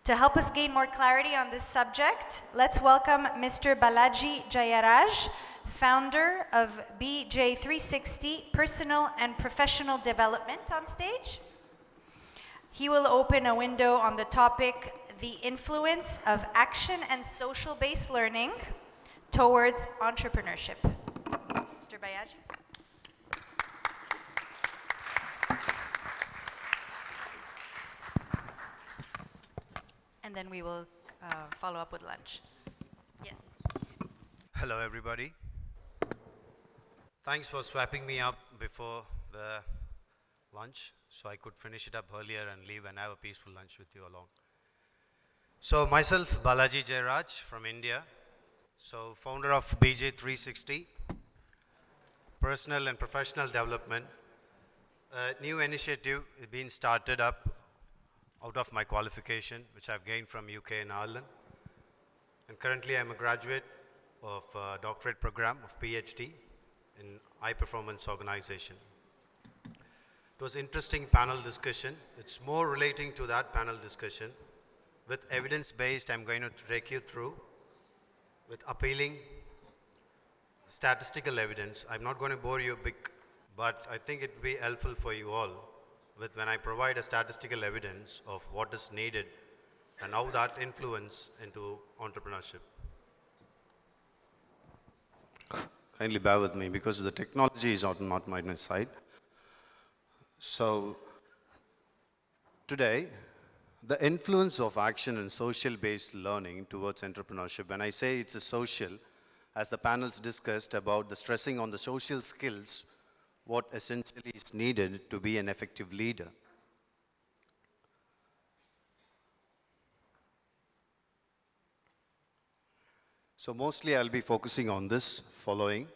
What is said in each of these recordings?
To help us gain more clarity on this subject, let's welcome Mr. Balaji Jayaraj, founder of BJ360 Personal and Professional Development, on stage. He will open a window on the topic, the influence of action and social-based learning towards entrepreneurship. Mr. Balaji. And then we will follow up with lunch. Yes. Hello, everybody. Thanks for swapping me up before the lunch, so I could finish it up earlier and leave and have a peaceful lunch with you along. So myself, Balaji Jayaraj from India, so founder of BJ360, Personal and Professional Development, a new initiative being started up out of my qualification, which I've gained from UK and Ireland. And currently I'm a graduate of a doctorate program of PhD in high performance organization. It was interesting panel discussion. It's more relating to that panel discussion. With evidence-based, I'm going to take you through with appealing statistical evidence. I'm not going to bore you big, but I think it will be helpful for you all with when I provide a statistical evidence of what is needed and how that influence into entrepreneurship. Kindly bear with me because the technology is not my side. So today, the influence of action and social-based learning towards entrepreneurship, when I say it's a social, as the panels discussed about the stressing on the social skills, what essentially is needed to be an effective leader. So mostly I'll be focusing on this following.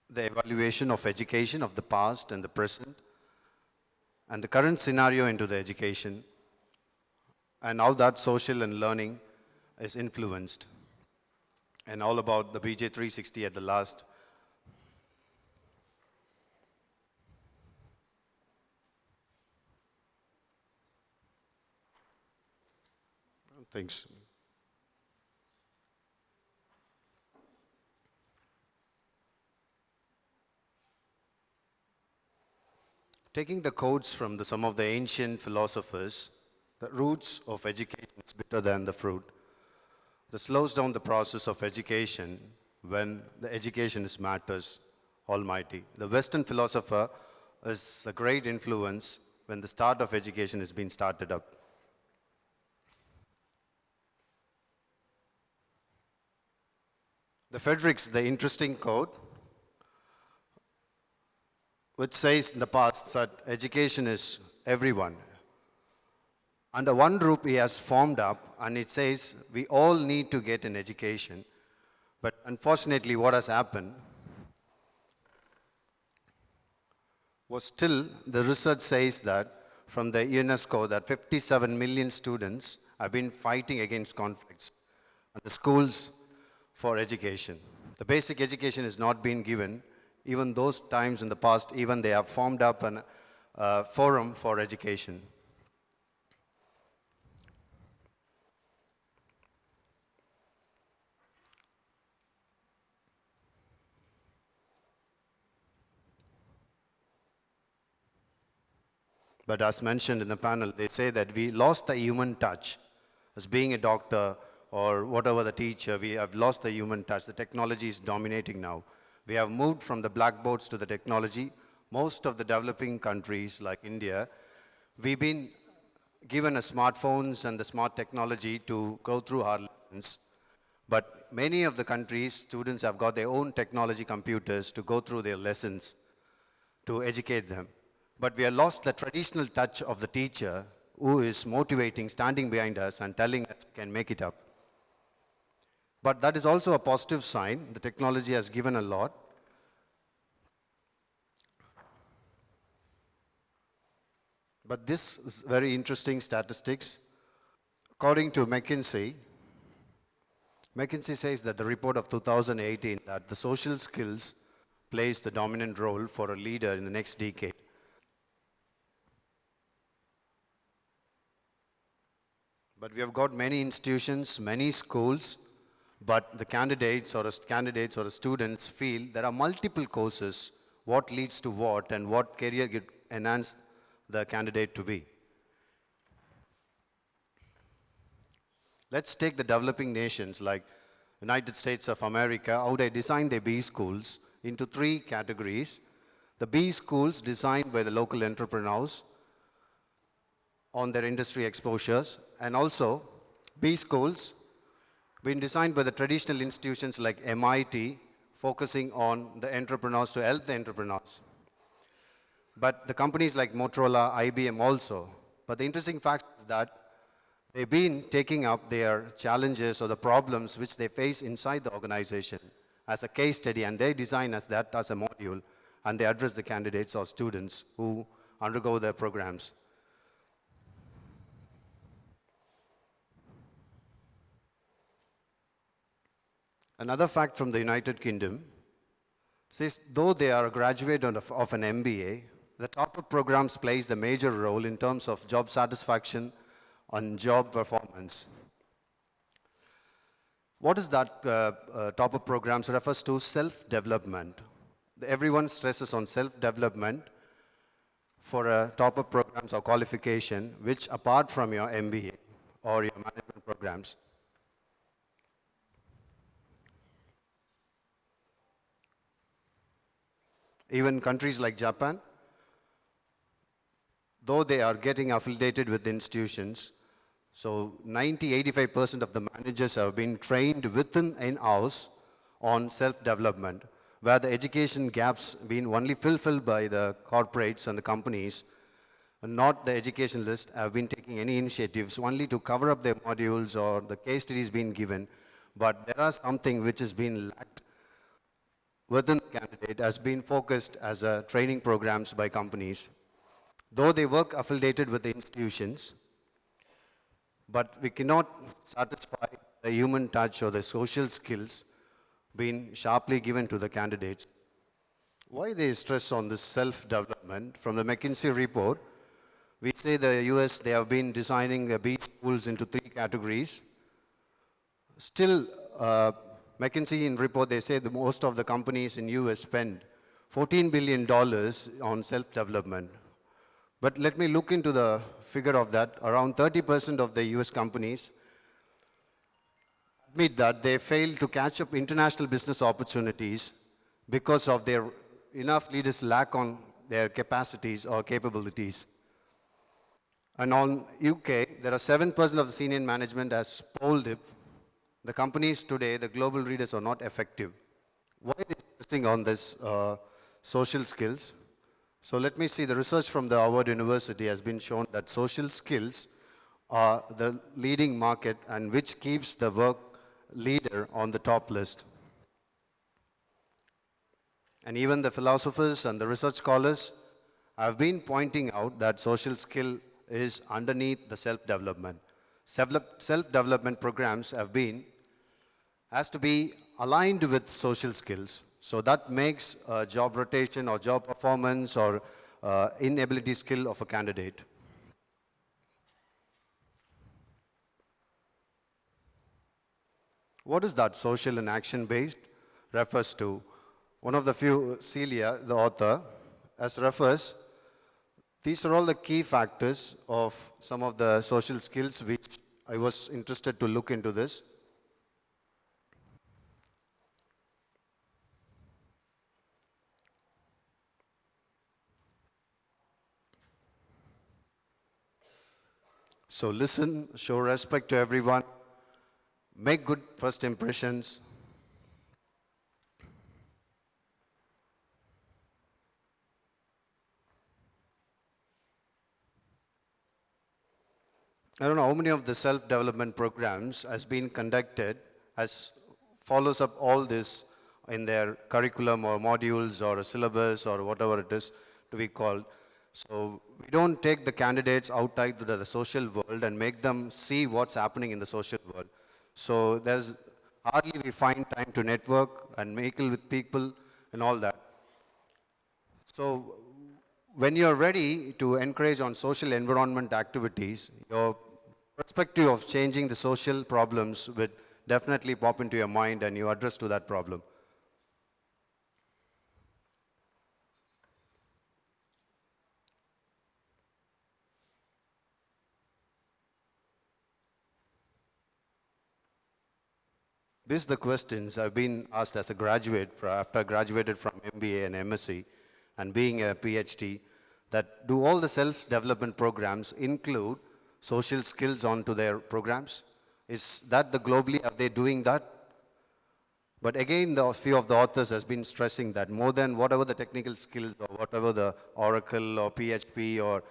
The evaluation of education of the past and the present, and the current scenario into the education, and how that social and learning is influenced. And all about the BJ360 at the last. Thanks. Taking the quotes from some of the ancient philosophers, the roots of education is bitter than the fruit. This slows down the process of education when the education is matters almighty. The Western philosopher is a great influence when the start of education is being started up. The Frederick's, the interesting quote, which says in the past that education is everyone. Under one roof he has formed up, and it says we all need to get an education. But unfortunately what has happened was still the research says that from the UNESCO that 57 million students have been fighting against conflicts at the schools for education. The basic education is not being given. Even those times in the past, even they have formed up a forum for education. But as mentioned in the panel, they say that we lost the human touch. As being a doctor or whatever the teacher, we have lost the human touch. The technology is dominating now. We have moved from the blackboards to the technology. Most of the developing countries like India, we've been given a smartphones and the smart technology to go through our lessons. But many of the countries, students have got their own technology computers to go through their lessons to educate them. But we have lost the traditional touch of the teacher who is motivating, standing behind us and telling us we can make it up. But that is also a positive sign. The technology has given a lot. But this is very interesting statistics. According to McKinsey says that the report of 2018 that the social skills plays the dominant role for a leader in the next decade. But we have got many institutions, many schools, but the candidates or the students feel there are multiple courses, what leads to what and what career enhance the candidate to be. Let's take the developing nations like United States of America, how they design their B schools into 3 categories. The B schools designed by the local entrepreneurs on their industry exposures, and also B schools been designed by the traditional institutions like MIT, focusing on the entrepreneurs to help the entrepreneurs. But the companies like Motorola, IBM also. But the interesting fact is that they've been taking up their challenges or the problems which they face inside the organization as a case study, and they design as that as a module, and they address the candidates or students who undergo their programs. Another fact from the United Kingdom says, though they are a graduate of an MBA, the top-up programs plays the major role in terms of job satisfaction and job performance. What is that top-up programs refers to? Self-development. Everyone stresses on self-development for top-up programs or qualification, which apart from your MBA or your management programs. Even countries like Japan, though they are getting affiliated with institutions, so 85% of the managers have been trained within in-house on self-development, where the education gaps been only fulfilled by the corporates and the companies, and not the educationalists have been taking any initiatives only to cover up their modules or the case studies being given. But there are something which has been lacked within the candidate has been focused as training programs by companies. Though they work affiliated with the institutions, but we cannot satisfy the human touch or the social skills being sharply given to the candidates. Why they stress on this self-development? From the McKinsey report, we say the US, they have been designing B schools into 3 categories. Still, McKinsey in report, they say that most of the companies in US spend $14 billion on self-development. But let me look into the figure of that. Around 30% of the US companies admit that they fail to catch up international business opportunities because of their enough leaders lack on their capacities or capabilities. And on UK, there are 7% of the senior management has polled it. The companies today, the global leaders are not effective. Why are they focusing on this social skills? So let me see, the research from the Harvard University has been shown that social skills are the leading market and which keeps the work leader on the top list. And even the philosophers and the research scholars have been pointing out that social skill is underneath the self-development. Self-development programs has to be aligned with social skills. So that makes job rotation or job performance or inability skill of a candidate. What is that social and action-based refers to? One of the few, Celia, the author, as refers, these are all the key factors of some of the social skills which I was interested to look into this. So listen, show respect to everyone, make good first impressions. I don't know how many of the self-development programs has been conducted as follows up all this in their curriculum or modules or a syllabus or whatever it is to be called. So we don't take the candidates outside to the social world and make them see what's happening in the social world. So there's hardly we find time to network and mingle with people and all that. So when you're ready to encourage on social environment activities, your perspective of changing the social problems would definitely pop into your mind and you address to that problem. These are the questions I've been asked as a graduate after I graduated from MBA and MSc and being a PhD, that do all the self-development programs include social skills onto their programs? Is that the globally, are they doing that? But again, the few of the authors has been stressing that more than whatever the technical skills or whatever the Oracle or PHP or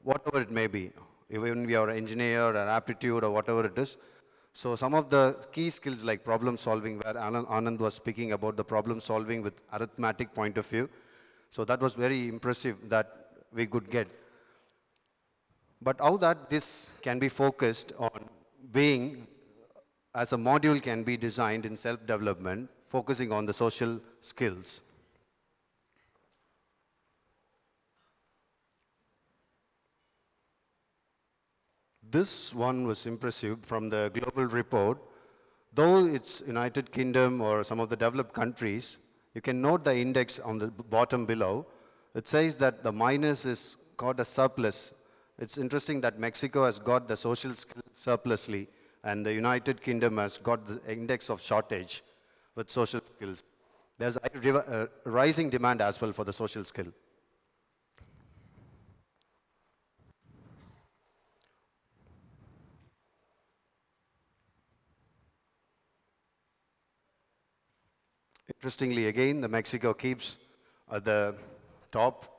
whatever it may be, even if you are an engineer or aptitude or whatever it is. So some of the key skills like problem solving, where Anand was speaking about the problem solving with arithmetic point of view. So that was very impressive that we could get. But how that this can be focused on being as a module can be designed in self-development, focusing on the social skills. This one was impressive from the global report. Though it's United Kingdom or some of the developed countries, you can note the index on the bottom below. It says that the minus is got a surplus. It's interesting that Mexico has got the social skill surplusly, and the United Kingdom has got the index of shortage with social skills. There's a rising demand as well for the social skill. Interestingly, again, the Mexico keeps at the top,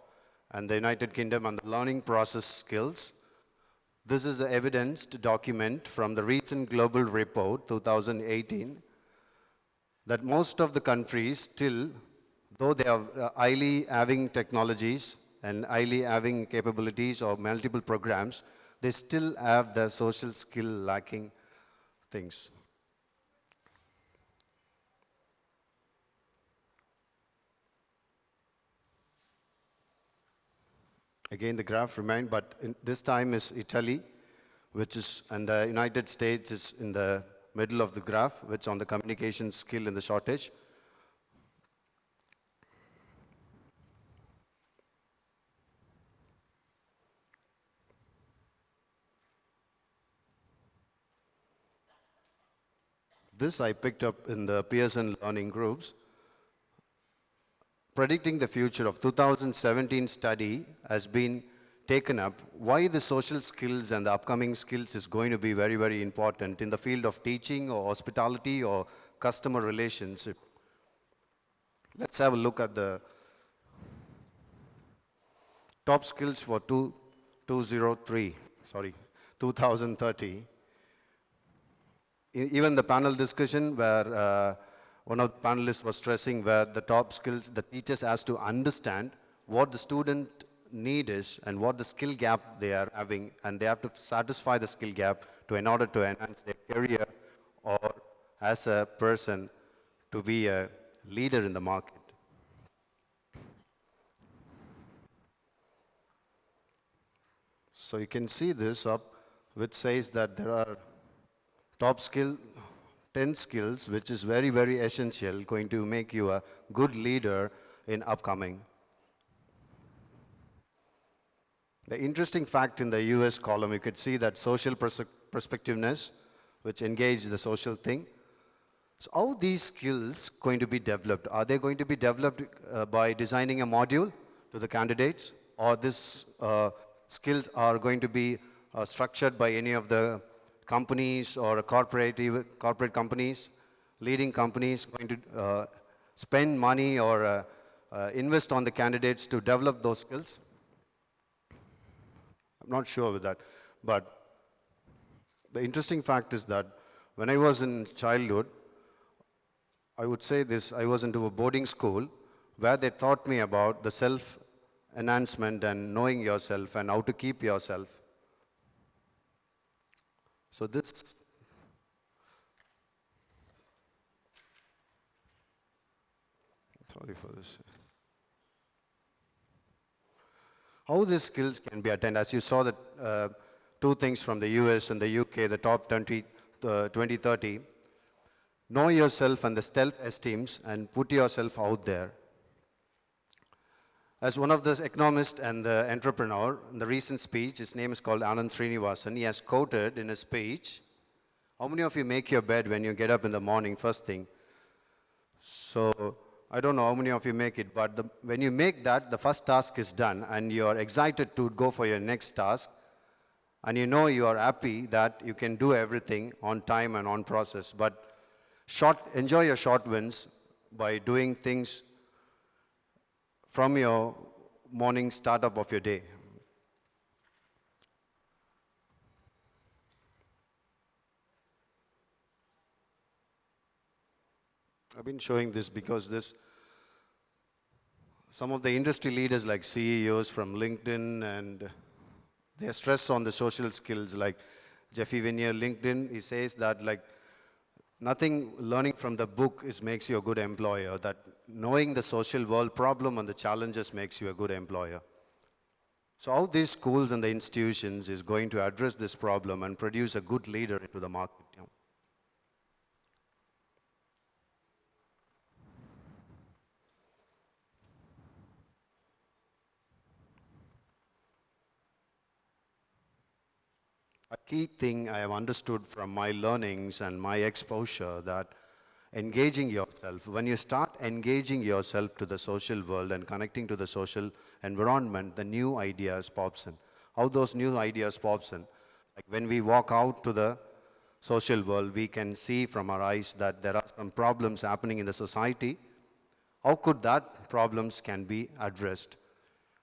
and the United Kingdom on the learning process skills. This is the evidenced document from the recent global report 2018 that most of the countries still, though they are highly having technologies and highly having capabilities or multiple programs, they still have the social skill lacking things. Again, the graph remained, but this time is Italy, which is, and the United States is in the middle of the graph, which on the communication skill in the shortage. This I picked up in the Pearson learning groups. Predicting the future of 2017 study has been taken up. Why the social skills and the upcoming skills is going to be very, very important in the field of teaching or hospitality or customer relationship. Let's have a look at the top skills for 2030. Even the panel discussion where one of the panelists was stressing where the top skills, the teachers has to understand what the student need is and what the skill gap they are having, and they have to satisfy the skill gap in order to enhance their career or as a person to be a leader in the market. So you can see this up, which says that there are top skill, 10 skills, which is very, very essential, going to make you a good leader in upcoming. The interesting fact in the US column, you could see that social perspectiveness, which engage the social thing. So how these skills going to be developed? Are they going to be developed by designing a module to the candidates, or these skills are going to be structured by any of the companies or corporate companies, leading companies going to spend money or invest on the candidates to develop those skills? I'm not sure with that. But the interesting fact is that when I was in childhood, I would say this, I was into a boarding school where they taught me about the self-enhancement and knowing yourself and how to keep yourself. So this, sorry for this. How these skills can be attained, as you saw that two things from the US and the UK, the top 2030. Know yourself and the self-esteems and put yourself out there. As one of the economists and the entrepreneur, in the recent speech, his name is called Anand Srinivasan, he has quoted in his speech, how many of you make your bed when you get up in the morning, first thing? So, I don't know how many of you make it, but when you make that, the first task is done, and you're excited to go for your next task, and you know you are happy that you can do everything on time and on process, but enjoy your short wins by doing things from your morning startup of your day. I've been showing this because some of the industry leaders like CEOs from LinkedIn, and they stress on the social skills, like Jeffy Vinier, LinkedIn, he says that like nothing learning from the book makes you a good employer, that knowing the social world problem and the challenges makes you a good employer. So how these schools and the institutions is going to address this problem and produce a good leader into the market. A key thing I have understood from my learnings and my exposure, that engaging yourself, when you start engaging yourself to the social world and connecting to the social environment, the new ideas pops in. How those new ideas pops in? Like when we walk out to the social world, we can see from our eyes that there are some problems happening in the society. How could that problems can be addressed?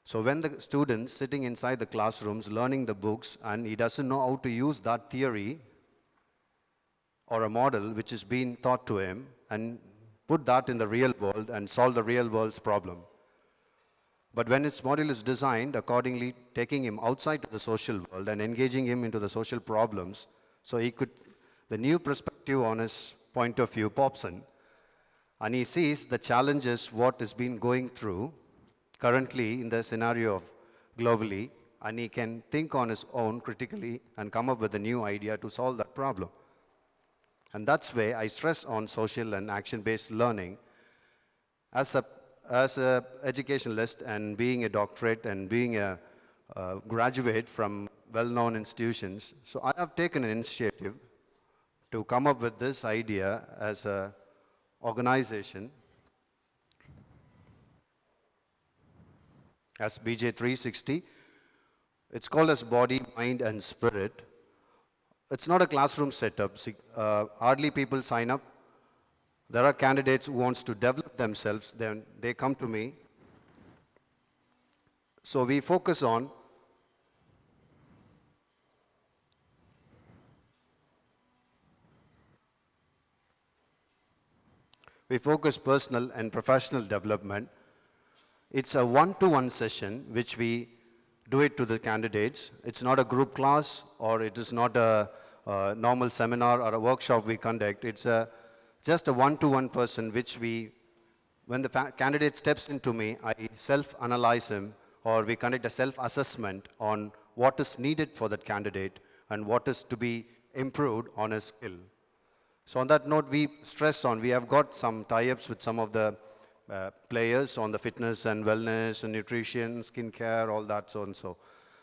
So when the student's sitting inside the classrooms learning the books and he doesn't know how to use that theory or a model which is being taught to him and put that in the real world and solve the real world's problem. But when its model is designed accordingly, taking him outside to the social world and engaging him into the social problems, so the new perspective on his point of view pops in, and he sees the challenges what is being going through currently in the scenario of globally, and he can think on his own critically and come up with a new idea to solve that problem. And that's why I stress on social and action-based learning. As a educationalist and being a doctorate and being a graduate from well-known institutions, so I have taken an initiative to come up with this idea as an organization as BJ 360. It's called as Body, Mind and Spirit. It's not a classroom setup. Hardly people sign up. There are candidates who wants to develop themselves, then they come to me. So we focus personal and professional development. It's a one-to-one session which we do it to the candidates. It's not a group class, or it is not a normal seminar or a workshop we conduct. It's just a one-to-one person which when the candidate steps into me, I self-analyze him, or we conduct a self-assessment on what is needed for that candidate and what is to be improved on his skill. So on that note, we have got some tie-ups with some of the players on the fitness and wellness and nutrition, skincare, all that so and so.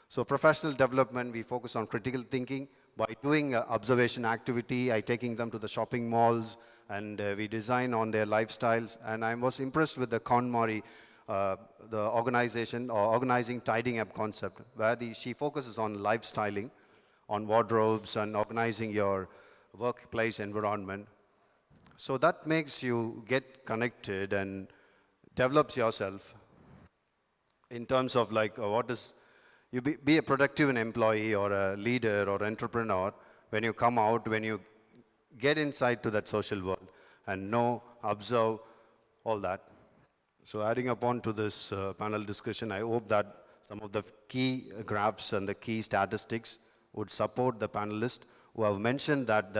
So professional development, we focus on critical thinking by doing observation activity, taking them to the shopping malls, and we design on their lifestyles. And I was impressed with the KonMari, the organization or organizing tidying up concept, where she focuses on lifestyling, on wardrobes and organizing your workplace environment. So that makes you get connected and develops yourself in terms of like be a productive employee or a leader or entrepreneur when you come out, when you get inside to that social world and know, observe, all that. So adding upon to this panel discussion, I hope that some of the key graphs and the key statistics would support the panelists who have mentioned that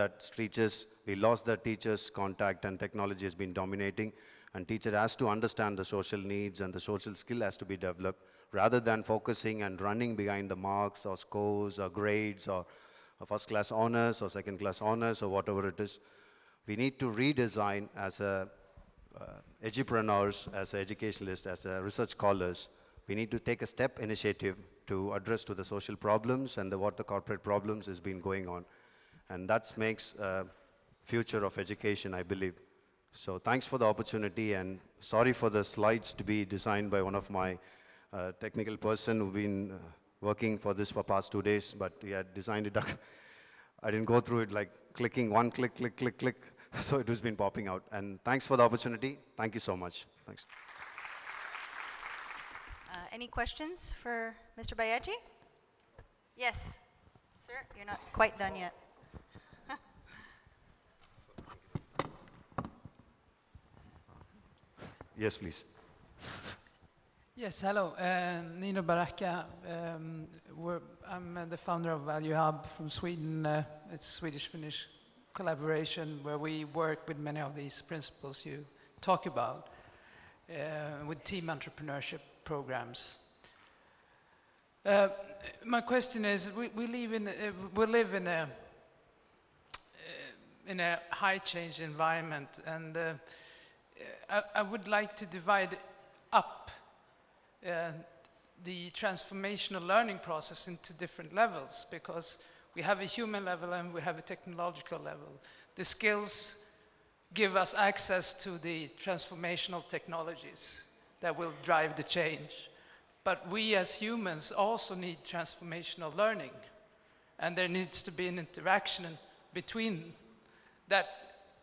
we lost the teachers' contact and technology has been dominating, And teacher has to understand the social needs and the social skill has to be developed rather than focusing and running behind the marks or scores or grades or first class honors or second class honors or whatever it is. We need to redesign as a edupreneurs, as educationalists, as research scholars. We need to take a step initiative to address to the social problems and what the corporate problems has been going on. And that makes future of education, I believe. So thanks for the opportunity, and sorry for the slides to be designed by one of my technical person who've been working for this for past 2 days, but he had designed it. I didn't go through it like clicking one click, click, click, click. So it has been popping out. And thanks for the opportunity. Thank you so much. Thanks. Any questions for Mr. Balaji? Yes. Sir, you're not quite done yet. Yes, please. Yes, hello. Nino Baraka. I'm the founder of Value Hub from Sweden. It's Swedish-Finnish collaboration where we work with many of these principles you talk about with team entrepreneurship programs. My question is, we live in a high change environment, and I would like to divide up the transformational learning process into different levels, because we have a human level and we have a technological level. The skills give us access to the transformational technologies that will drive the change. But we as humans also need transformational learning, and there needs to be an interaction between that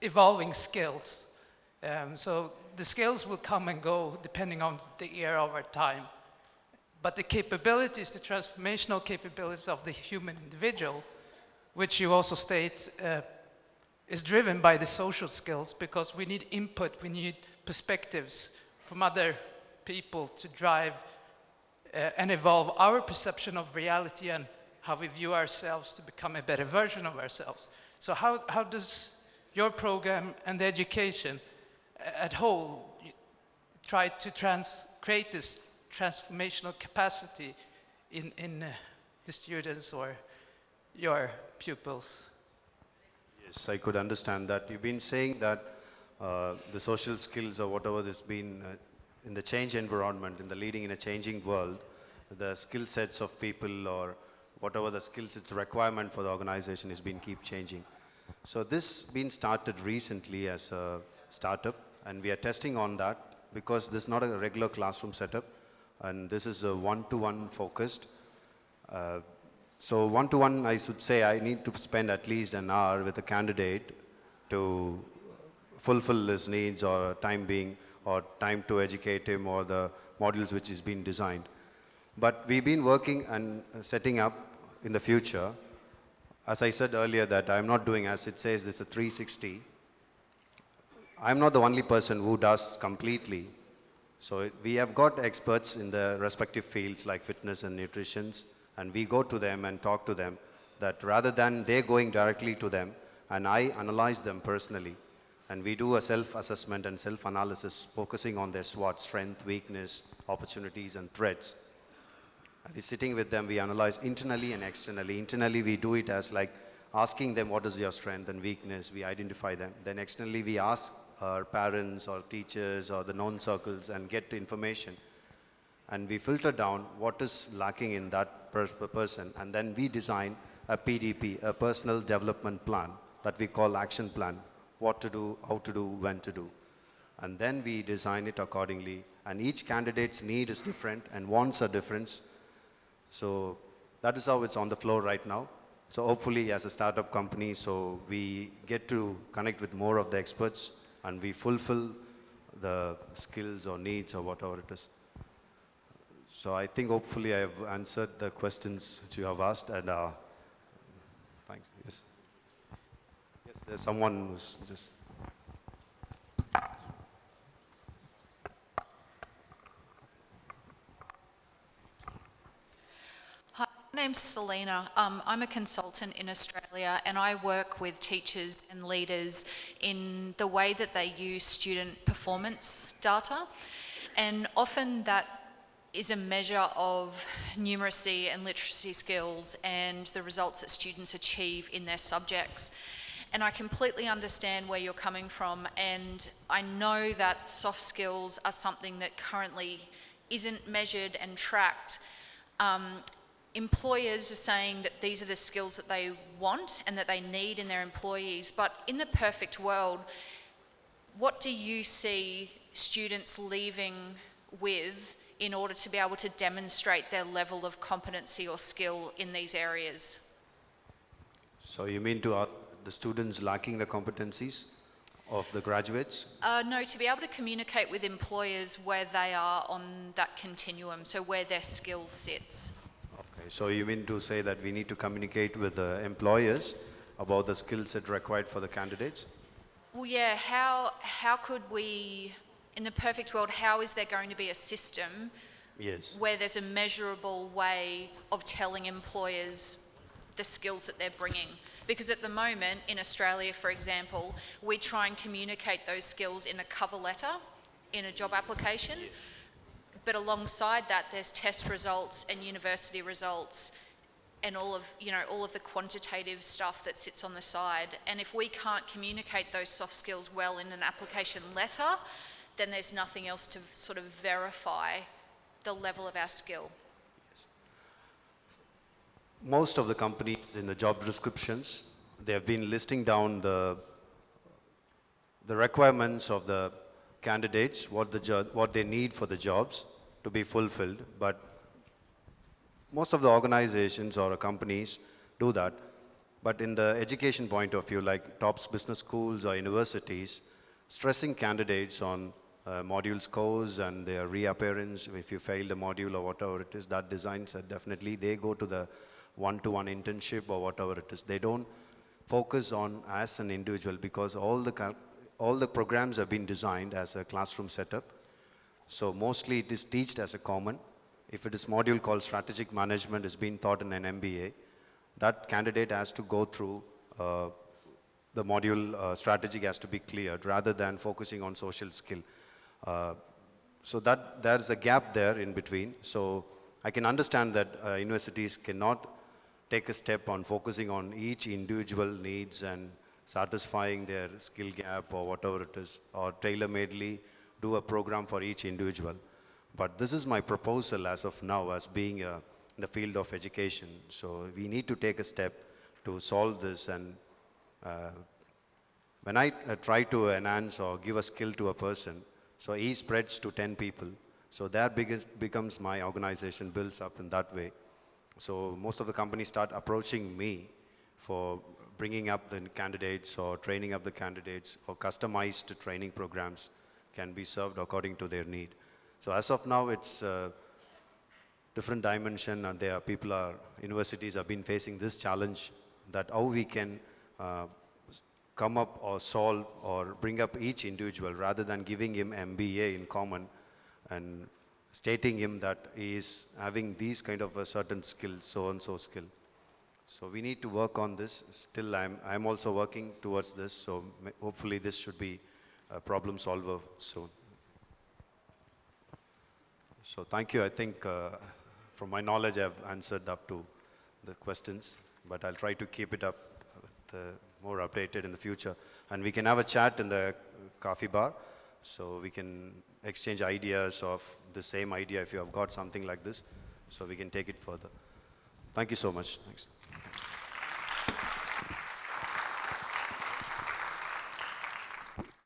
evolving skills. So the skills will come and go depending on the era of our time. But the capabilities, the transformational capabilities of the human individual, which you also state is driven by the social skills, because we need input, we need perspectives from other people to drive and evolve our perception of reality and how we view ourselves to become a better version of ourselves. So how does your program and the education at whole try to create this transformational capacity in the students or your pupils? Yes, I could understand that. You've been saying that the social skills or whatever has been in the change environment, in the leading in a changing world, the skill sets of people or whatever the skills it's requirement for the organization has been keep changing. So this been started recently as a startup, and we are testing on that because this is not a regular classroom setup, and this is a one-to-one focused. So one-to-one, I should say, I need to spend at least an hour with a candidate to fulfill his needs or time being, or time to educate him or the modules which is being designed. But we've been working and setting up in the future. As I said earlier that I'm not doing, as it says, this is a 360. I'm not the only person who does completely. So we have got experts in the respective fields like fitness and nutrition, and we go to them and talk to them, that rather than they going directly to them, and I analyze them personally, and we do a self-assessment and self-analysis focusing on their SWOT, strength, weakness, opportunities, and threats. And we're sitting with them, we analyze internally and externally. Internally, we do it as like asking them what is your strength and weakness, we identify them. Then externally, we ask our parents or teachers or the known circles and get information. And we filter down what is lacking in that person, and then we design a PDP, a personal development plan, that we call action plan. What to do, how to do, when to do. And then we design it accordingly. And each candidate's need is different and wants are different. So that is how it's on the floor right now. So hopefully as a startup company, so we get to connect with more of the experts and we fulfill the skills or needs or whatever it is. So I think hopefully I have answered the questions that you have asked, and thanks. Yes. Yes, there's someone who's just. Hi, my name's Selena. I'm a consultant in Australia and I work with teachers and leaders in the way that they use student performance data. And often that is a measure of numeracy and literacy skills and the results that students achieve in their subjects. And I completely understand where you're coming from, and I know that soft skills are something that currently isn't measured and tracked. Employers are saying that these are the skills that they want and that they need in their employees, but in the perfect world, what do you see students leaving with in order to be able to demonstrate their level of competency or skill in these areas? So you mean to the students lacking the competencies of the graduates? No, to be able to communicate with employers where they are on that continuum, so where their skill sits. Okay, so you mean to say that we need to communicate with the employers about the skill set required for the candidates? Well, yeah, how could we, in the perfect world, how is there going to be a system Yes. where there's a measurable way of telling employers the skills that they're bringing? Because at the moment, in Australia, for example, we try and communicate those skills in a cover letter, in a job application. Yes. But alongside that, there's test results and university results and all of the quantitative stuff that sits on the side. And if we can't communicate those soft skills well in an application letter, then there's nothing else to sort of verify the level of our skill. Most of the companies in the job descriptions, they have been listing down the requirements of the candidates, what they need for the jobs to be fulfilled. But most of the organizations or companies do that. But in the education point of view, like top business schools or universities, stressing candidates on module scores and their reappearance, if you failed a module or whatever it is, that designs are definitely, they go to the one-to-one internship or whatever it is. They don't focus on as an individual, because all the programs have been designed as a classroom setup. So mostly it is taught as a common. If it is module called strategic management is being taught in an MBA, that candidate has to go through the module strategic has to be cleared rather than focusing on social skill. So that there's a gap there in between. So I can understand that universities cannot take a step on focusing on each individual needs and satisfying their skill gap or whatever it is, or tailor-madely do a program for each individual. But this is my proposal as of now, as being in the field of education. So we need to take a step to solve this. And when I try to enhance or give a skill to a person, so he spreads to 10 people. So that becomes my organization, builds up in that way. So most of the companies start approaching me for bringing up the candidates or training up the candidates, or customized training programs can be served according to their need. So as of now, it's a different dimension, and universities have been facing this challenge, that how we can come up or solve or bring up each individual rather than giving him MBA in common and stating him that he is having these kind of a certain skill, so-and-so skill. So we need to work on this. Still, I'm also working towards this, so hopefully this should be a problem solver soon. So thank you. I think from my knowledge, I've answered up to the questions, but I'll try to keep it up more updated in the future. And we can have a chat in the coffee bar, so we can exchange ideas of the same idea if you have got something like this, so we can take it further. Thank you so much. Thanks.